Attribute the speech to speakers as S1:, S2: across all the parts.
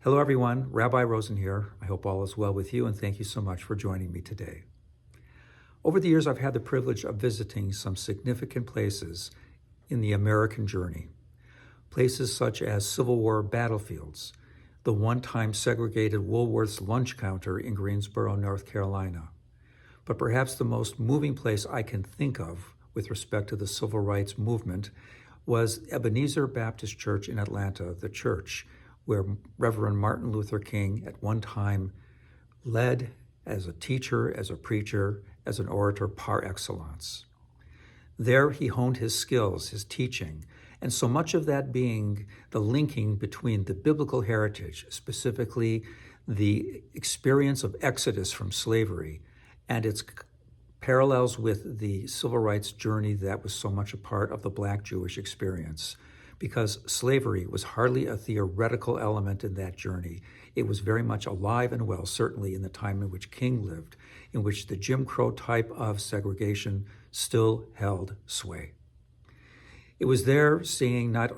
S1: Hello, everyone. Rabbi Rosen here. I hope all is well with you, and thank you so much for joining me today. Over the years, I've had the privilege of visiting some significant places in the American journey. Places such as Civil War battlefields, the one-time segregated Woolworth's lunch counter in Greensboro, North Carolina. But perhaps the most moving place I can think of with respect to the civil rights movement was Ebenezer Baptist Church in Atlanta, the church where Reverend Martin Luther King at one time led as a teacher, as a preacher, as an orator par excellence. There he honed his skills, his teaching, and so much of that being the linking between the biblical heritage, specifically the experience of exodus from slavery, and its parallels with the civil rights journey that was so much a part of the Black Jewish experience. Because slavery was hardly a theoretical element in that journey. It was very much alive and well, certainly in the time in which King lived, in which the Jim Crow type of segregation still held sway. It was there seeing not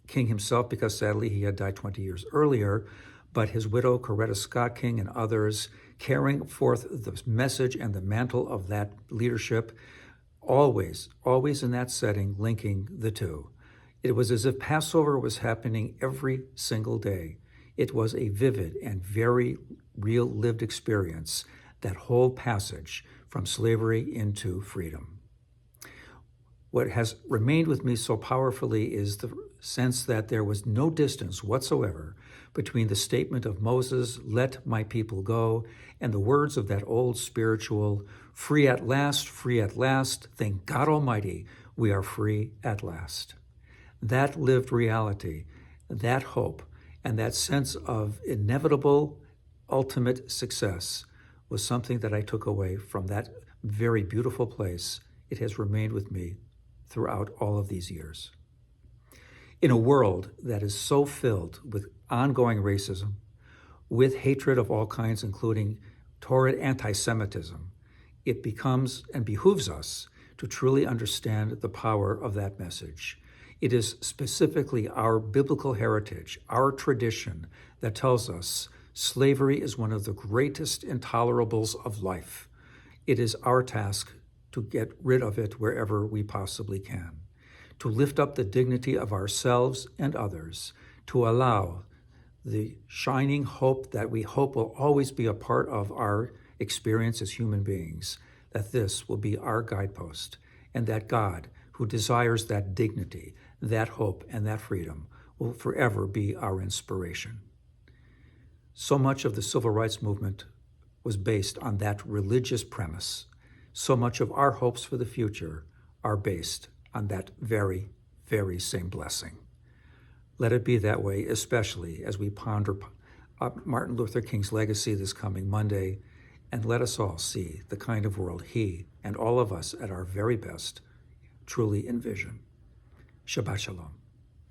S1: King himself, because sadly he had died 20 years earlier, but his widow, Coretta Scott King, and others carrying forth the message and the mantle of that leadership, always in that setting, linking the two. It was as if Passover was happening every single day. It was a vivid and very real lived experience, that whole passage from slavery into freedom. What has remained with me so powerfully is the sense that there was no distance whatsoever between the statement of Moses, "Let my people go," and the words of that old spiritual, free at last, thank God Almighty, we are free at last." That lived reality, that hope, and that sense of inevitable ultimate success was something that I took away from that very beautiful place. It has remained with me throughout all of these years. In a world that is so filled with ongoing racism, with hatred of all kinds, including torrid anti-Semitism, it becomes and behooves us to truly understand the power of that message. It is specifically our biblical heritage, our tradition, that tells us slavery is one of the greatest intolerables of life. It is our task to get rid of it wherever we possibly can, to lift up the dignity of ourselves and others, to allow the shining hope that we hope will always be a part of our experience as human beings, that this will be our guidepost, and that God, who desires that dignity, that hope, and that freedom, will forever be our inspiration. So much of the civil rights movement was based on that religious premise. So much of our hopes for the future are based on that very, very same blessing. Let it be that way, especially as we ponder Martin Luther King's legacy this coming Monday, and let us all see the kind of world he and all of us at our very best truly envision. Shabbat Shalom.